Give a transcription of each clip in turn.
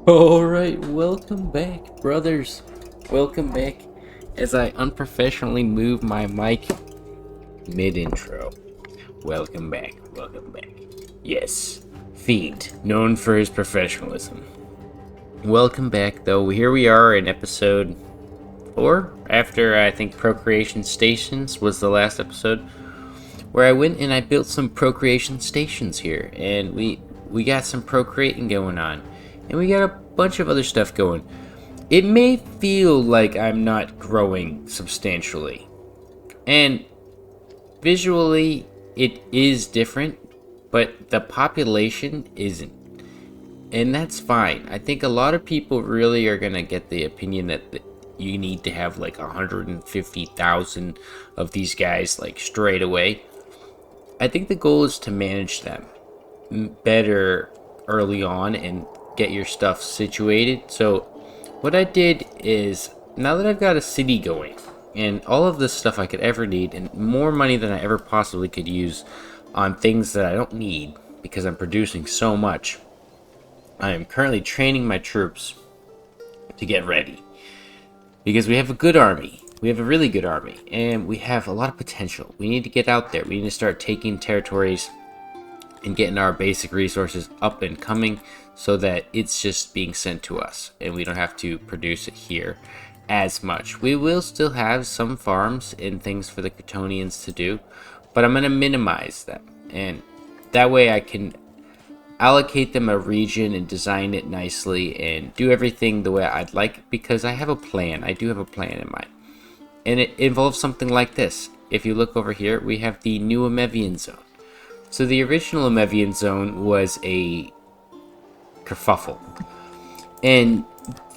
Alright, welcome back, brothers. Welcome back as I unprofessionally move my mic mid-intro. Welcome back, welcome back. Yes, Fiend, known for his professionalism. Welcome back, though. Here we are in episode 4, after I think Procreation Stations was the last episode, where I went and I built some procreation stations here, and we got some procreating going on, and we got a bunch of other stuff going. It may feel like I'm not growing substantially, and visually it is different, but the population isn't, and that's fine. I think a lot of people really are gonna get the opinion that you need to have like 150,000 of these guys like straight away. I think the goal is to manage them better early on and get your stuff situated. So what I did is, now that I've got a city going and all of this stuff I could ever need and more money than I ever possibly could use on things that I don't need because I'm producing so much, I am currently training my troops to get ready, because we have a good army. We have a really good army, and we have a lot of potential. We need to get out there. We need to start taking territories and getting our basic resources up and coming so that it's just being sent to us and we don't have to produce it here as much. We will still have some farms and things for the Kryptonians to do, but I'm going to minimize them, and that way I can allocate them a region and design it nicely and do everything the way I'd like, because I have a plan. I do have a plan in mind. And it involves something like this. If you look over here, we have the new Emevian zone. So the original Emevian zone was a kerfuffle. And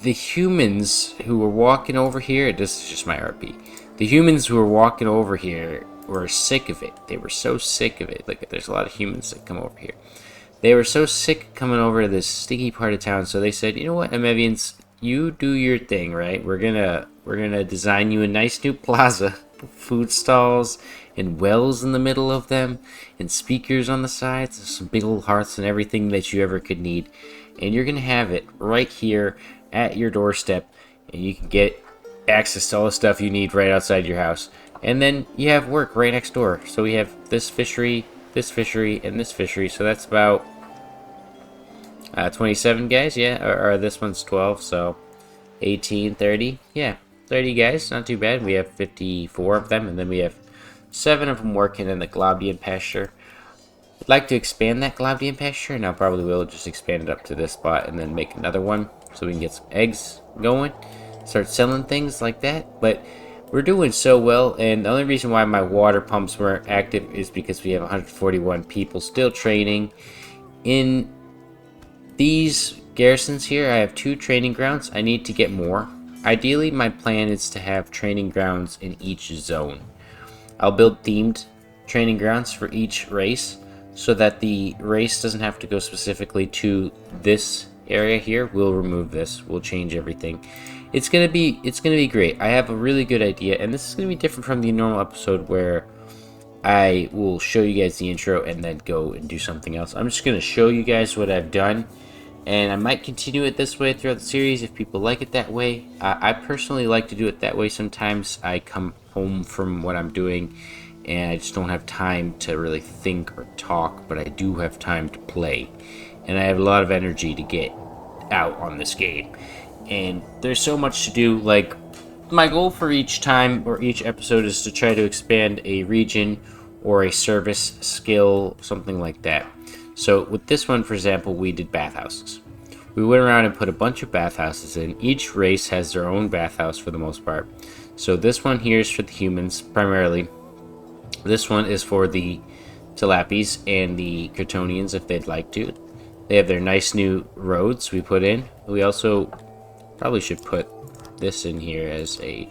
the humans who were walking over here, this is just my RP. The humans who were walking over here were sick of it. They were so sick of it. Like, there's a lot of humans that come over here. They were so sick coming over to this sticky part of town, so they said, you know what, Amevians, you do your thing, right? We're gonna design you a nice new plaza, food stalls and wells in the middle of them, and speakers on the sides, some big old hearths and everything that you ever could need. And you're gonna have it right here at your doorstep, and you can get access to all the stuff you need right outside your house. And then you have work right next door. So we have this fishery, and this fishery. So that's about 27 guys, yeah. Or this one's 12, so 18, 30. Yeah, 30 guys, not too bad. We have 54 of them, and then we have 7 of them working in the Globdian pasture. I'd like to expand that Globdian pasture, and I probably will just expand it up to this spot and then make another one so we can get some eggs going, start selling things like that. But we're doing so well, and the only reason why my water pumps weren't active is because we have 141 people still training. In these garrisons here, I have 2 training grounds. I need to get more. Ideally, my plan is to have training grounds in each zone. I'll build themed training grounds for each race so that the race doesn't have to go specifically to this area here. We'll remove this. We'll change everything. It's gonna be great. I have a really good idea, and this is gonna be different from the normal episode where I will show you guys the intro and then go and do something else. I'm just gonna show you guys what I've done, and I might continue it this way throughout the series if people like it that way. I personally like to do it that way. Sometimes I come home from what I'm doing and I just don't have time to really think or talk, but I do have time to play, and I have a lot of energy to get out on this game. And there's so much to do. Like, my goal for each time or each episode is to try to expand a region or a service skill, something like that. So with this one, for example, we did bathhouses. We went around and put a bunch of bathhouses in. Each race has their own bathhouse for the most part. So this one here is for the humans primarily. This one is for the Tilapis and the Kryptonians if they'd like to. They have their nice new roads we put in. We also probably should put this in here as a...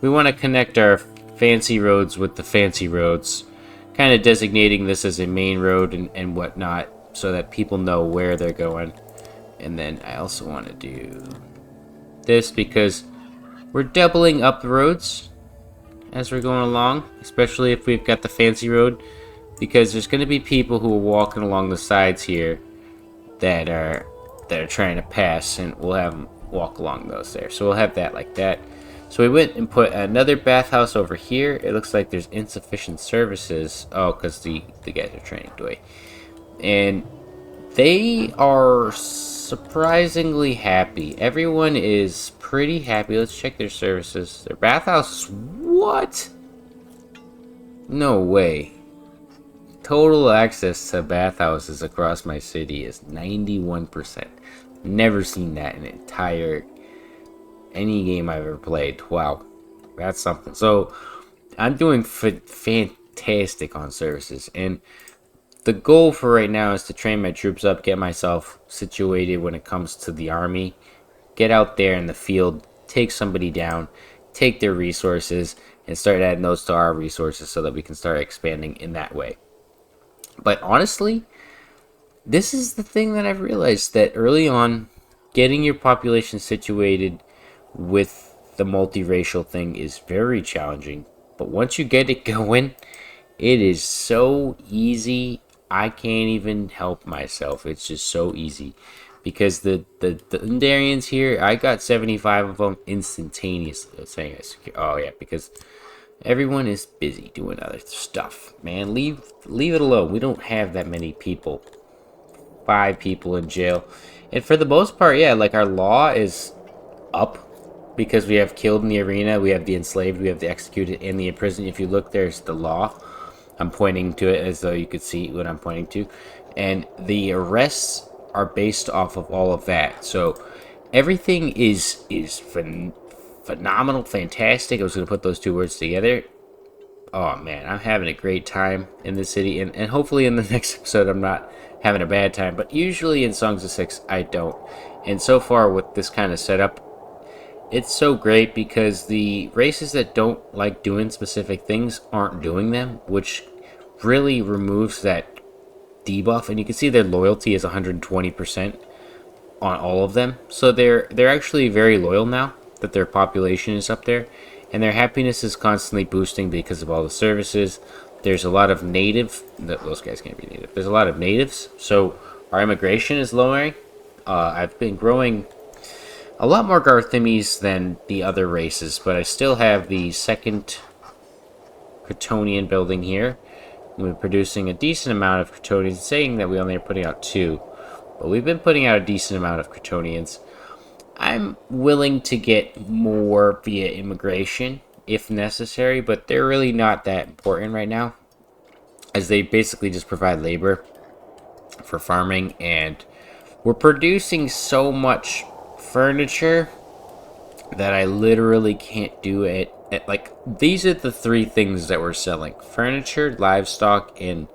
We want to connect our fancy roads with the fancy roads, kind of designating this as a main road and whatnot so that people know where they're going. And then I also want to do this because we're doubling up the roads as we're going along, especially if we've got the fancy road, because there's going to be people who are walking along the sides here that are trying to pass, and we'll have them walk along those there. So we'll have that like that. So we went and put another bathhouse over here. It looks like there's insufficient services. Oh, because the guys are training Doi. And they are surprisingly happy. Everyone is pretty happy. Let's check their services. Their bathhouse. What? No way. Total access to bathhouses across my city is 91%. Never seen that in any game I've ever played. Wow, that's something. So I'm doing fantastic on services, and the goal for right now is to train my troops up, get myself situated when it comes to the army, get out there in the field, take somebody down, take their resources, and start adding those to our resources so that we can start expanding in that way. But honestly, this is the thing that I've realized, that early on, getting your population situated with the multiracial thing is very challenging. But once you get it going, it is so easy. I can't even help myself. It's just so easy. Because the Undarians here, I got 75 of them instantaneously. Oh yeah, because everyone is busy doing other stuff. Man, leave it alone. We don't have that many people. 5 people in jail. And for the most part, yeah, like, our law is up because we have killed in the arena, we have the enslaved, we have the executed, and the imprisoned. If you look, there's the law. I'm pointing to it as though you could see what I'm pointing to. And the arrests are based off of all of that. So everything is phenomenal, fantastic. I was going to put those 2 words together. Oh man, I'm having a great time in the city, and hopefully in the next episode I'm not having a bad time, but usually in Songs of Six I don't. And so far with this kind of setup, it's so great because the races that don't like doing specific things aren't doing them, which really removes that debuff. And you can see their loyalty is 120% on all of them. So they're actually very loyal now that their population is up there, and their happiness is constantly boosting because of all the services. There's a lot of those guys can't be native. There's a lot of natives, so our immigration is lowering. I've been growing a lot more Garthimes than the other races, but I still have the second Kryptonian building here. We're producing a decent amount of Kryptonians, saying that we only are putting out 2. But we've been putting out a decent amount of Kryptonians. I'm willing to get more via immigration if necessary, but they're really not that important right now, as they basically just provide labor for farming, and we're producing so much furniture that I literally can't do it. Like, these are the 3 things that we're selling: furniture, livestock, and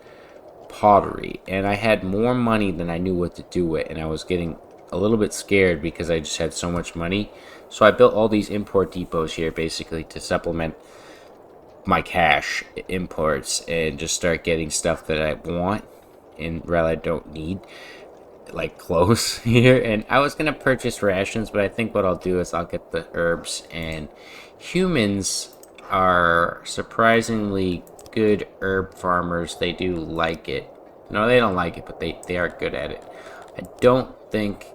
pottery. And I had more money than I knew what to do with, and I was getting a little bit scared because I just had so much money. So I built all these import depots here basically to supplement my cash imports and just start getting stuff that I want and rather I don't need, like clothes here. And I was gonna purchase rations, but I think what I'll do is I'll get the herbs, and humans are surprisingly good herb farmers. They do like it. No, they don't like it, but they are good at it. I don't think...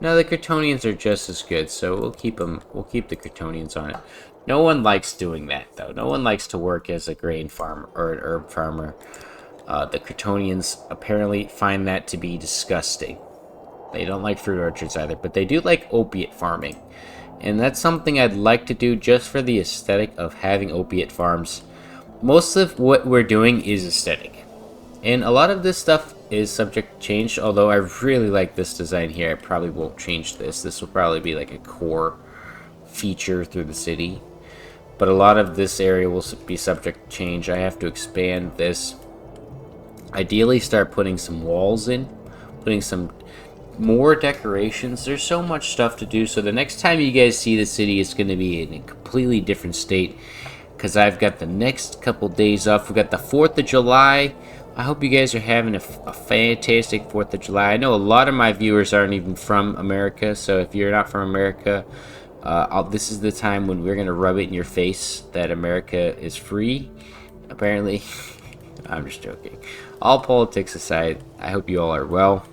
No, the Kryptonians are just as good, so we'll keep them. We'll keep the Kryptonians on it. No one likes doing that, though. No one likes to work as a grain farmer or an herb farmer. The Kryptonians apparently find that to be disgusting. They don't like fruit orchards either, but they do like opiate farming. And that's something I'd like to do just for the aesthetic of having opiate farms. Most of what we're doing is aesthetic. And a lot of this stuff is subject to change, although I really like this design here. I probably won't change this. This will probably be like a core feature through the city. But a lot of this area will be subject to change. I have to expand this. Ideally start putting some walls in, putting some more decorations. There's so much stuff to do, so the next time you guys see the city, it's going to be in a completely different state, because I've got the next couple days off. We've got the 4th of July. I hope you guys are having a fantastic 4th of July. I know a lot of my viewers aren't even from America, so if you're not from America, this is the time when we're going to rub it in your face that America is free, apparently. I'm just joking. All politics aside, I hope you all are well.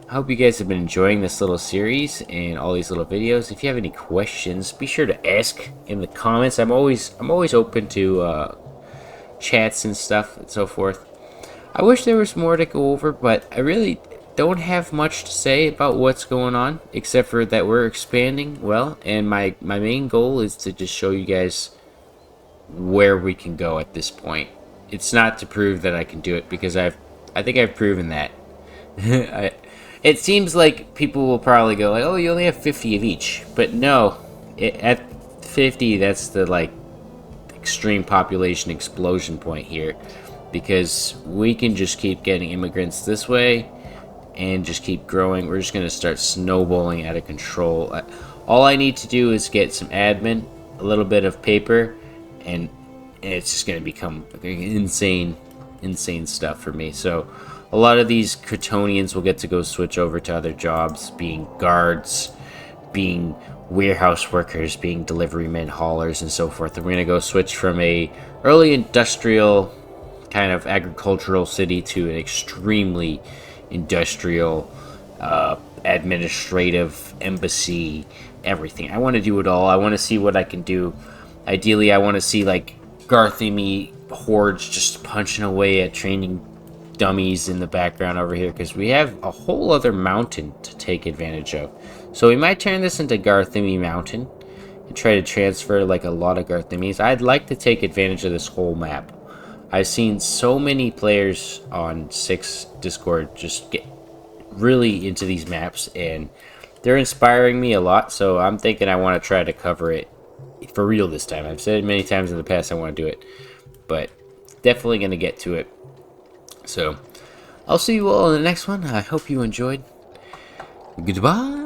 I hope you guys have been enjoying this little series and all these little videos. If you have any questions, be sure to ask in the comments. I'm always open to chats and stuff and so forth. I wish there was more to go over, but I really don't have much to say about what's going on, except for that we're expanding well, and my main goal is to just show you guys where we can go at this point. It's not to prove that I can do it, because I think I've proven that. It seems like people will probably go like, oh, you only have 50 of each. But no, at 50, that's the like extreme population explosion point here, because we can just keep getting immigrants this way and just keep growing. We're just going to start snowballing out of control. All I need to do is get some admin, a little bit of paper, and it's just going to become insane stuff for me. So a lot of these Kryptonians will get to go switch over to other jobs, being guards, being warehouse workers, being delivery men, haulers, and so forth. And we're going to go switch from a early industrial kind of agricultural city to an extremely industrial administrative embassy, everything. I want to do it all. I want to see what I can do. Ideally, I want to see like Garthimi hordes just punching away at training dummies in the background over here, because we have a whole other mountain to take advantage of. So we might turn this into Garthimi Mountain and try to transfer like a lot of Garthimis. I'd like to take advantage of this whole map. I've seen so many players on 6 Discord just get really into these maps, and they're inspiring me a lot, so I'm thinking I want to try to cover it for real this time. I've said it many times in the past I want to do it, but definitely going to get to it. So I'll see you all in the next one. I hope you enjoyed. Goodbye.